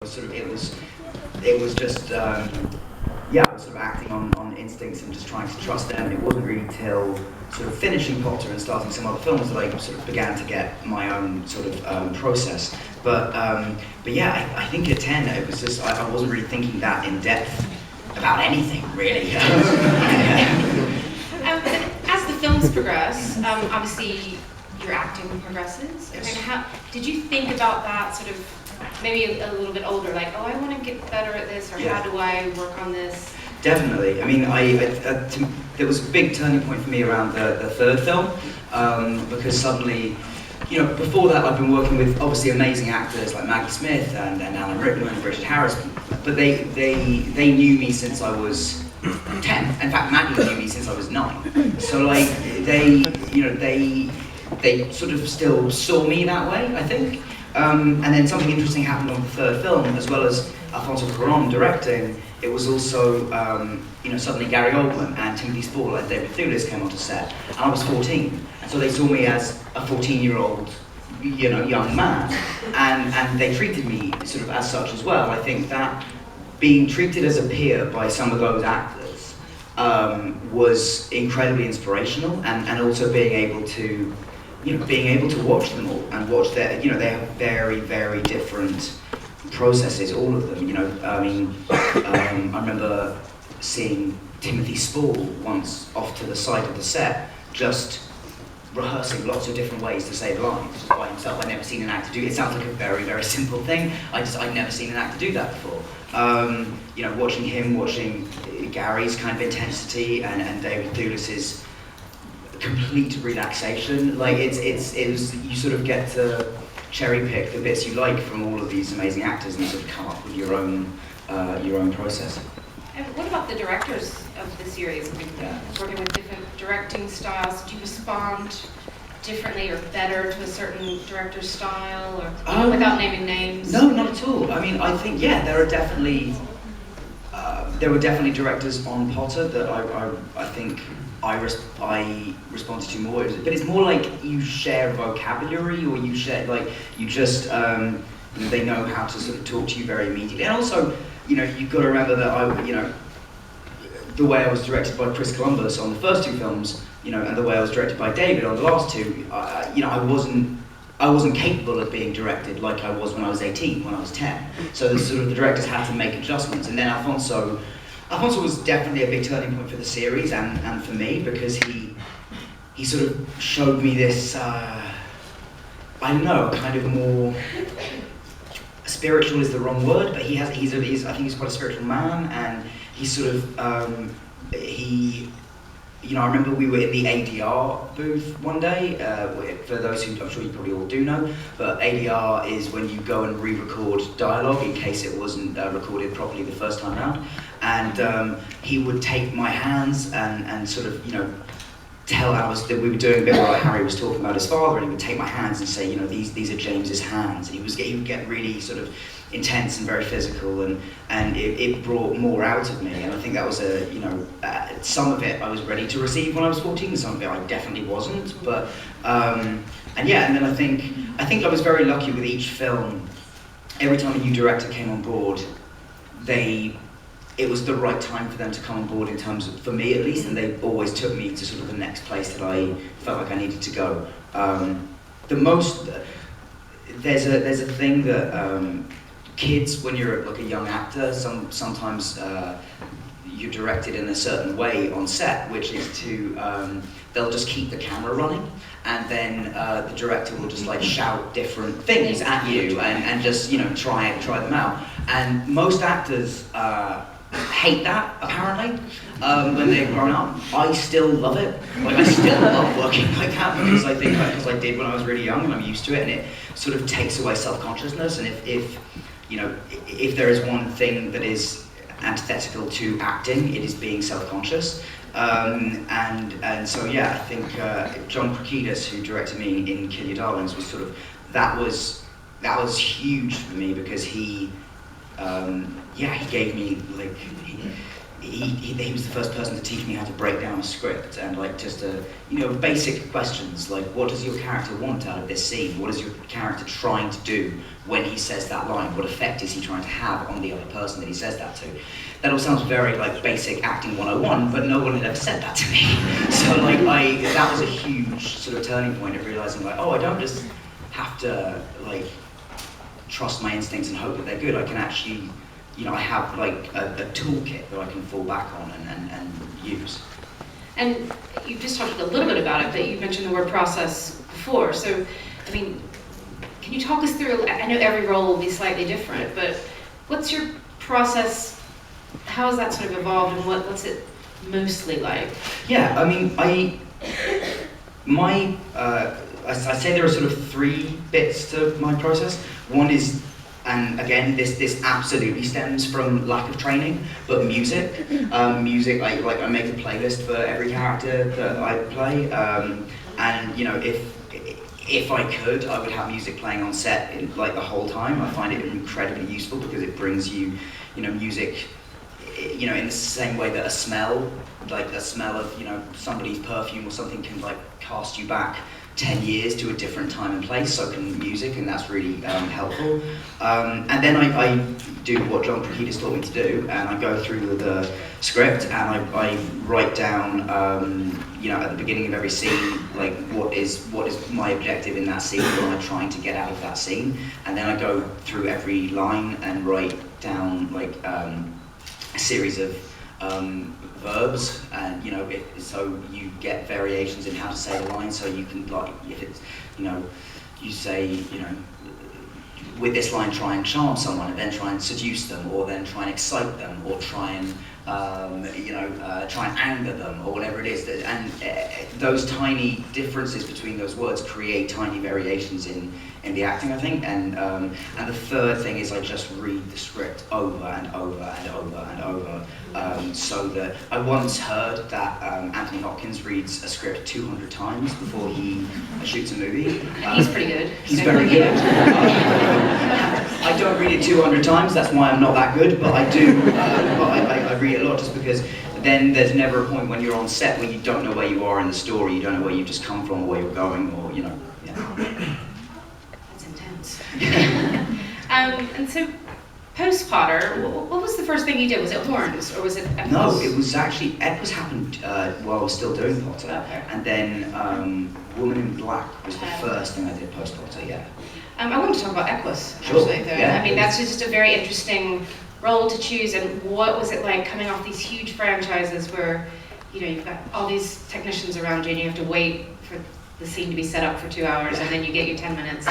Sort of, it was just, yeah, I was sort of acting on instincts and just trying to trust them. It wasn't really till sort of finishing Potter and starting some other films that I sort of began to get my own sort of process. But yeah, I think at 10 it was just, I wasn't really thinking that in depth about anything, really. As the films progress, obviously your acting progresses. Yes. I mean, how did you think about that sort of maybe a little bit older, like, oh, I want to get better at this, or how do I work on this? Definitely. I mean, there was a big turning point for me around the third film, because suddenly, you know, before that I've been working with obviously amazing actors like Maggie Smith and Alan Rickman and Richard Harris, but they knew me since I was 10. In fact, Maggie knew me since I was 9. So like they sort of still saw me that way, I think. And then something interesting happened on the third film, as well as Alfonso Cuarón directing. It was also, suddenly Gary Oldman and Timothy Spall and David Thewlis came onto set, and I was 14. And so they saw me as a 14-year-old, young man, and they treated me sort of as such as well. I think that being treated as a peer by some of those actors was incredibly inspirational, and also being able to watch them all and watch their, they have very, very different processes, all of them. I remember seeing Timothy Spall once off to the side of the set, just rehearsing lots of different ways to say the lines by himself. I'd never seen an actor do it. It sounds like a very, very simple thing. I'd never seen an actor do that before. Watching him, watching Gary's kind of intensity and David Thewlis's complete relaxation. Like it was, you sort of get to cherry pick the bits you like from all of these amazing actors and sort of come up with your own process. And what about the directors of the series? Working with different directing styles, did you respond differently or better to a certain director's style, or without naming names? No, not at all. I mean, I think there were definitely directors on Potter that I think I responded to more, but it's more like you share vocabulary, or you share, like, you just, they know how to sort of talk to you very immediately. And also, you've got to remember that the way I was directed by Chris Columbus on the first two films, and the way I was directed by David on the last two, I wasn't capable of being directed like I was when I was 18, when I was 10. So the directors had to make adjustments, and then Alfonso was definitely a big turning point for the series and for me, because he sort of showed me this, I don't know, kind of more, spiritual is the wrong word, but I think he's quite a spiritual man, and he sort of, I remember we were in the ADR booth one day, for those who I'm sure you probably all do know, but ADR is when you go and re-record dialogue in case it wasn't recorded properly the first time around. And he would take my hands and sort of, tell us that we were doing a bit where Harry was talking about his father, and he would take my hands and say, these are James's hands. And he would get really sort of intense and very physical, and it brought more out of me. And I think that was some of it I was ready to receive when I was 14, and some of it I definitely wasn't. But and then I think I was very lucky with each film. Every time a new director came on board, it was the right time for them to come on board, in terms of, for me at least, and they always took me to sort of the next place that I felt like I needed to go. There's a thing that kids, when you're like a young actor, sometimes you're directed in a certain way on set, which is to they'll just keep the camera running, and then the director will just like shout different things at you and just try them out. And most actors hate that, apparently, when they're grown up. I still love it. Like, I still love working like that, because I think because I did when I was really young, and I'm used to it, and it sort of takes away self-consciousness. And if there is one thing that is antithetical to acting, it is being self-conscious. And so I think John Krokidas, who directed me in Kill Your Darlings, was sort of that was huge for me, because he gave me, like, he was the first person to teach me how to break down a script and like just basic questions like, what does your character want out of this scene? What is your character trying to do when he says that line? What effect is he trying to have on the other person that he says that to? That all sounds very like basic acting 101, but no one had ever said that to me. So like that was a huge sort of turning point of realizing like, oh, I don't just have to like trust my instincts and hope that they're good. I can actually, I have like a toolkit that I can fall back on and use. And you just talked a little bit about it, but you mentioned the word process before. So, I mean, can you talk us through, I know every role will be slightly different, but what's your process? How has that sort of evolved, and what's it mostly like? Yeah, I mean, I say there are sort of three bits to my process. One is, and again, this absolutely stems from lack of training, but music. Music, I make a playlist for every character that I play, and if I could, I would have music playing on set like the whole time. I find it incredibly useful because it brings you, music, in the same way that a smell, like the smell of, somebody's perfume or something can like cast you back 10 years to a different time and place, so can music, and that's really helpful. And then I do what John Prokitas taught me to do, and I go through the script and I write down, at the beginning of every scene, like what is my objective in that scene, what am I trying to get out of that scene, and then I go through every line and write down like a series of verbs, and so you get variations in how to say the line. So you can, like, if it's, you say, with this line try and charm someone, and then try and seduce them, or then try and excite them, or try and try and anger them, or whatever it is. And those tiny differences between those words create tiny variations in the acting, I think. And the third thing is I just read the script over and over and over and over, so that I once heard that Anthony Hopkins reads a script 200 times before he shoots a movie. He's pretty good. He's very good. I don't read it 200 times, that's why I'm not that good, but I do. I read it a lot just because then there's never a point when you're on set where you don't know where you are in the story, you don't know where you've just come from or where you're going, or, yeah. That's intense. And so, post-Potter, what was the first thing you did? Was it horns, or was it echoes? No, it was actually, echoes happened while I was still doing Potter. Okay. And then Woman in Black was the first thing I did post-Potter, yeah. I wanted to talk about Equus, Sure. actually, though. Yeah. I mean, that's just a very interesting role to choose, and what was it like coming off these huge franchises where, you've got all these technicians around you and you have to wait for the scene to be set up for 2 hours, and then you get your 10 minutes,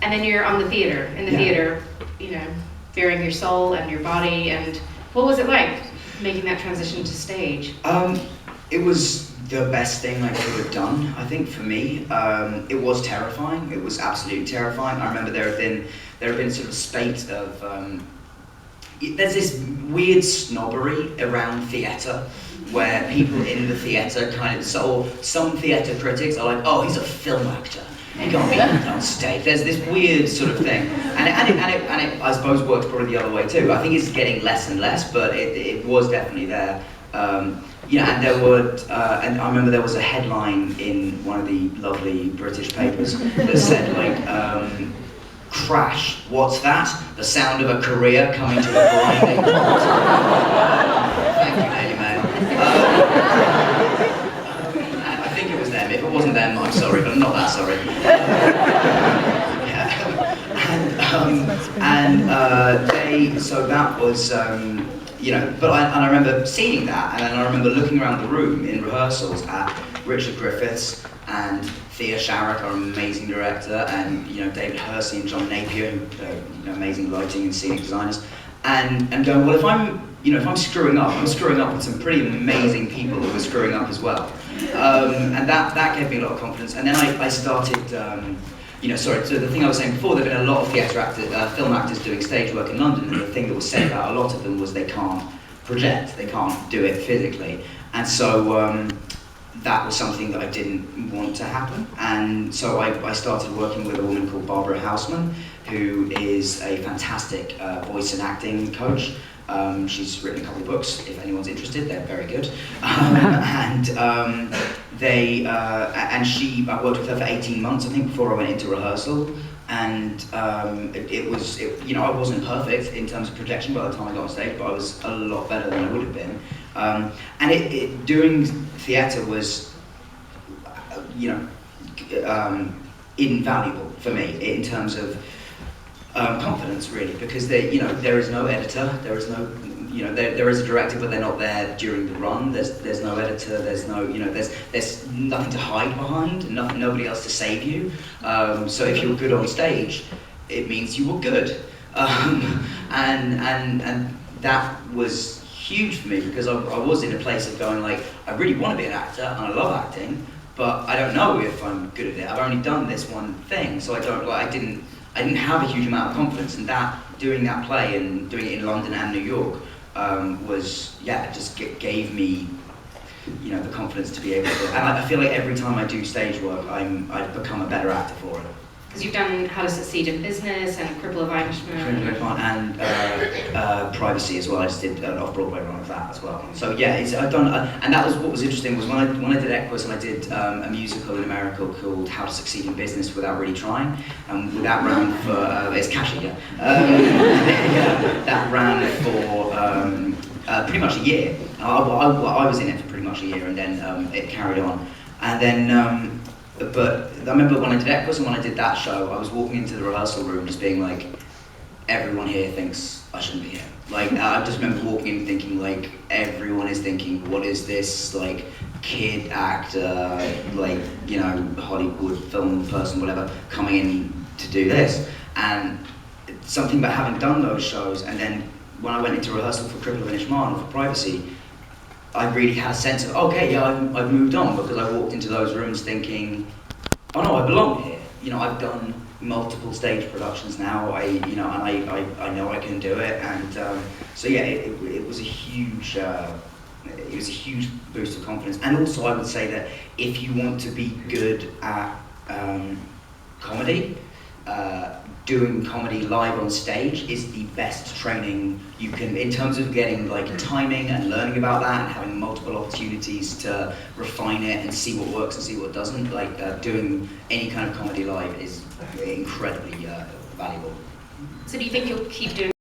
and then you're on the theater, theater, bearing your soul and your body, and what was it like making that transition to stage? It was the best thing I could have done, I think, for me. It was terrifying. It was absolutely terrifying. I remember there have been sort of spate of there's this weird snobbery around theatre, where people in the theatre some theatre critics are like, oh, he's a film actor, he can't be on stage. There's this weird sort of thing, and it I suppose works probably the other way too. I think it's getting less and less, but it was definitely there. And there were, and I remember there was a headline in one of the lovely British papers that said like, crash, what's that? The sound of a career coming to a grinding halt. Thank you, Daily Mail. I think it was them. If it wasn't them, I'm sorry, but I'm not that sorry. So that was, but I remember seeing that, and then I remember looking around the room in rehearsals at Richard Griffiths and Thea Sharrock, our amazing director, and David Hersey and John Napier, who amazing lighting and scenic designers, and going, well, if I'm screwing up, I'm screwing up with some pretty amazing people who are screwing up as well, and that gave me a lot of confidence. And then I started, so the thing I was saying before, there've been a lot of film actors doing stage work in London, and the thing that was said about a lot of them was they can't project, they can't do it physically, and so that was something that I didn't want to happen. And so I started working with a woman called Barbara Hausman, who is a fantastic voice and acting coach. She's written a couple of books, if anyone's interested, they're very good. I worked with her for 18 months, I think, before I went into rehearsal. And it was, you know, I wasn't perfect in terms of projection by the time I got on stage, but I was a lot better than I would have been. And doing theatre was, you know, invaluable for me in terms of confidence, really, because there is no editor, there is no, you know, there is a director, but they're not there during the run. There's no editor. There's no, you know, there's nothing to hide behind, nobody else to save you. So if you're good on stage, it means you were good, and that was huge for me, because I was in a place of going like, I really want to be an actor and I love acting, but I don't know if I'm good at it. I've only done this one thing, so I didn't have a huge amount of confidence, and that doing that play and doing it in London and New York was, yeah, just gave me, you know, the confidence to be able to. And I feel like every time I do stage work, I've become a better actor for it. Because you've done How to Succeed in Business and Cripple of Irishman. And Privacy as well. I just did an off-Broadway run of that as well. So yeah, I've done, and that was what was interesting, was when I did Equus, and I did a musical in America called How to Succeed in Business Without Really Trying, and that ran for, it's Cashy, yeah. That ran for pretty much a year. I was in it for pretty much a year, and then it carried on. And then, but I remember when I did Equus and when I did that show, I was walking into the rehearsal room just being like, everyone here thinks I shouldn't be here. Like, I just remember walking in thinking like, everyone is thinking, what is this, like, kid actor, like, you know, Hollywood film person, whatever, coming in to do this. And something about having done those shows, and then when I went into rehearsal for Cripple of Irishman, for Privacy, I really had a sense of, okay, yeah, I've moved on, because I walked into those rooms thinking, oh no, I belong here. You know, I've done multiple stage productions now, I know I can do it, and so yeah, it was a huge boost of confidence. And also, I would say that if you want to be good at comedy, doing comedy live on stage is the best training you can, in terms of getting like timing and learning about that and having multiple opportunities to refine it and see what works and see what doesn't. Like doing any kind of comedy live is incredibly valuable. So do you think you'll keep doing